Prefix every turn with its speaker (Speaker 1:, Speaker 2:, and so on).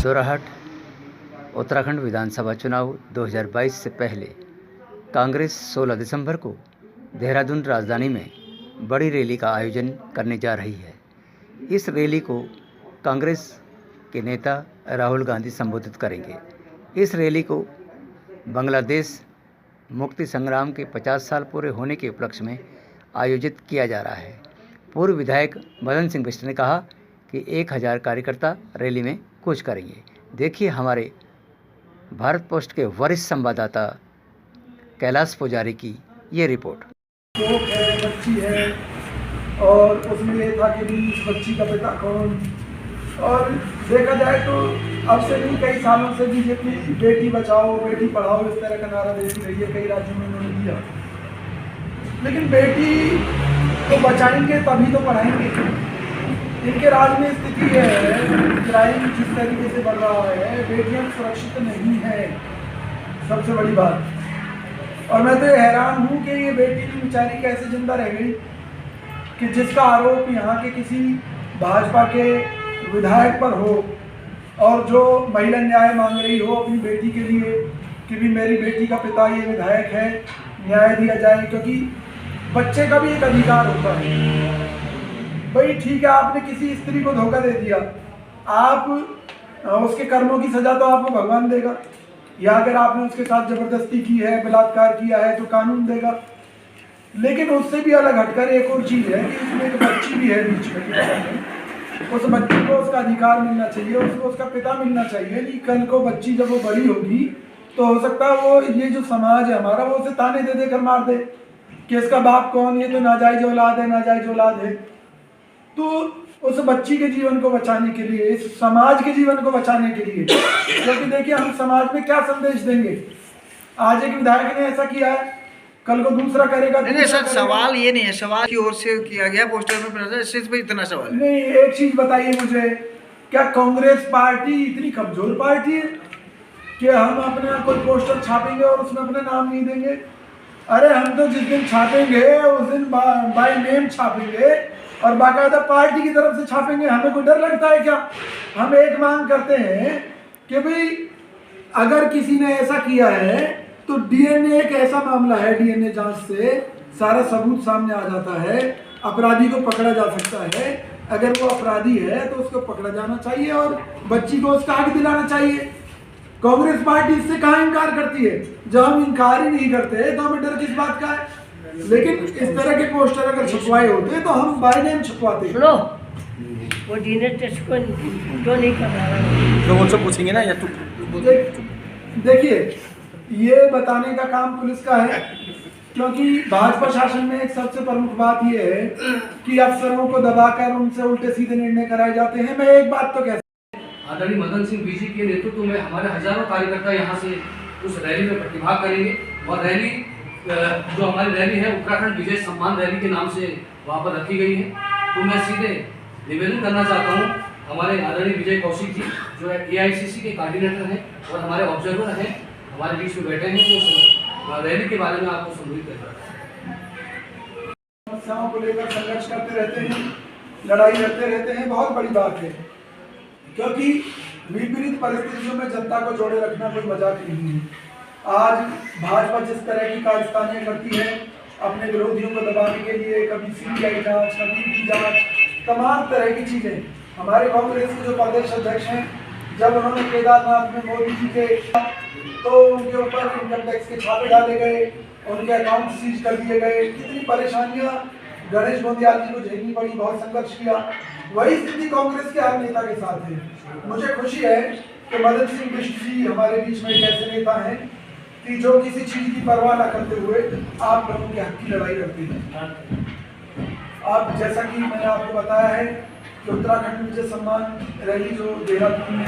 Speaker 1: दोराहट उत्तराखंड विधानसभा चुनाव 2022 से पहले कांग्रेस 16 दिसंबर को देहरादून राजधानी में बड़ी रैली का आयोजन करने जा रही है। इस रैली को कांग्रेस के नेता राहुल गांधी संबोधित करेंगे। इस रैली को बांग्लादेश मुक्ति संग्राम के 50 साल पूरे होने के उपलक्ष्य में आयोजित किया जा रहा है। पूर्व विधायक मदन सिंह बिष्ट ने कहा कि 1000 कार्यकर्ता रैली में कूच करेंगे। देखिए हमारे भारत पोस्ट के वरिष्ठ संवाददाता कैलाश पुजारी की ये रिपोर्ट।
Speaker 2: बच्ची है और उसमें ये था कि इस बच्ची का पिता कौन, और देखा जाए तो अब से नहीं कई सालों से बीजेपी बेटी बचाओ बेटी पढ़ाओ इस तरह का नारा देती रही है। कई राज्यों में उन्होंने दिया, लेकिन बेटी को बचाएंगे तभी तो पढ़ाएंगे। इनके राज में स्थिति है, क्राइम जिस तरीके से बढ़ रहा है, बेटियां सुरक्षित नहीं है, सबसे बड़ी बात। और मैं तो हैरान हूँ कि ये बेटी की बेचारी कैसे जिंदा रह गई, कि जिसका आरोप यहाँ के किसी भाजपा के विधायक पर हो और जो महिला न्याय मांग रही हो अपनी बेटी के लिए कि भी मेरी बेटी का पिता ये विधायक है, न्याय दिया जाए, क्योंकि बच्चे का भी एक अधिकार होता है। भाई ठीक है, आपने किसी स्त्री को धोखा दे दिया, आप उसके कर्मों की सजा तो आपको भगवान देगा, या अगर आपने उसके साथ जबरदस्ती की है, बलात्कार किया है तो कानून देगा। लेकिन उससे भी अलग हटकर एक और चीज़ है कि इसमें एक बच्ची भी है बीच में। उस बच्ची को उसका अधिकार मिलना चाहिए, उसको उसका पिता मिलना चाहिए। कि कल को बच्ची जब वो बड़ी होगी तो हो सकता है वो ये जो समाज है हमारा वो उसे ताने दे देकर मार दे कि इसका बाप कौन, ये तो नाजायज औलाद है, नाजायज औलाद है। तो उस बच्ची के जीवन को बचाने के लिए, इस समाज के जीवन को बचाने के लिए, क्योंकि देखिए हम समाज में क्या संदेश देंगे। आज एक विधायक ने ऐसा किया है, कल को दूसरा करेगा।
Speaker 3: नहीं सर, सवाल ये नहीं है, सवाल की ओर से किया गया पोस्टर में, सिर्फ इतना सवाल है।
Speaker 2: नहीं, एक चीज बताइए मुझे, क्या कांग्रेस पार्टी इतनी कमजोर पार्टी है कि हम अपना कोई पोस्टर छापेंगे और उसमें अपना नाम नहीं देंगे? अरे हम तो जिस दिन छापेंगे उस दिन बाय नेम छापेंगे और बाकायदा पार्टी की तरफ से छापेंगे। हमें कोई डर लगता है क्या? हम एक मांग करते हैं कि भाई अगर किसी ने ऐसा किया है तो डीएनए एक ऐसा मामला है, डीएनए जांच से सारा सबूत सामने आ जाता है, अपराधी को पकड़ा जा सकता है। अगर वो अपराधी है तो उसको पकड़ा जाना चाहिए और बच्ची को उसका हक दिलाना चाहिए। कांग्रेस पार्टी इससे कहाँ इनकार करती है? जब हम इनकार ही नहीं करते तो हमें डर किस बात का है? लेकिन इस तरह के पोस्टर अगर छपवाए होते तो हम बाय नेम छपवाते।
Speaker 4: वो डीएनए टेस्ट को जो नहीं कर रहा है
Speaker 3: तो उनसे पूछेंगे ना, या तू
Speaker 2: देखिए ये बताने का काम पुलिस का है, क्योंकि भाजपा शासन में एक सबसे प्रमुख बात ये है कि अफसरों को दबाकर उनसे उल्टे सीधे निर्णय कराए जाते हैं। मैं एक बात तो कह,
Speaker 5: आदरणीय मदन सिंह बीजी के नेतृत्व में हमारे हजारों कार्यकर्ता यहाँ से उस रैली में प्रतिभाग करेंगे। और रैली जो हमारी रैली है उत्तराखंड विजय सम्मान रैली के नाम से वहाँ पर रखी गई है। तो मैं सीधे निवेदन करना चाहता हूँ, हमारे आदरणीय विजय कौशिक जी जो है AICC के कोऑर्डिनेटर हैं और हमारे ऑब्जर्वर हैं, हमारे बीच में बैठे हैं, वो रैली के बारे में आपको संबोधित करेंगे।
Speaker 2: समस्याओं को लेकर संघर्ष करते रहते हैं, लड़ाई लड़ते रहते हैं, बहुत बड़ी बात है, क्योंकि विपरीत परिस्थितियों में जनता को जोड़े रखना कोई मजाक नहीं है। आज भाजपा जिस तरह की कारस्तानियां करती है अपने विरोधियों को दबाने के लिए, कभी CBI जांच, कभी की जांच, तमाम तरह की चीजें। हमारे कांग्रेस के जो प्रदेश अध्यक्ष हैं, जब उन्होंने केदारनाथ में मोदी जी के तो उनके ऊपर इनकम टैक्स के छापे डाले गए, उनके अकाउंट सीज कर दिए गए, कितनी परेशानियां गणेश गोंदियाल जी को झेलनी पड़ी, बहुत संघर्ष किया। वही स्थिति कांग्रेस के हर नेता के साथ है। मुझे खुशी है कि मदन सिंह बिष्ट जी हमारे बीच में एक ऐसे नेता हैं कि जो किसी चीज की परवाह न करते हुए आप लोगों के हक की लड़ाई लड़ते हैं। आप जैसा कि मैंने आपको बताया है कि उत्तराखंड विजय सम्मान रैली जो देहरादून में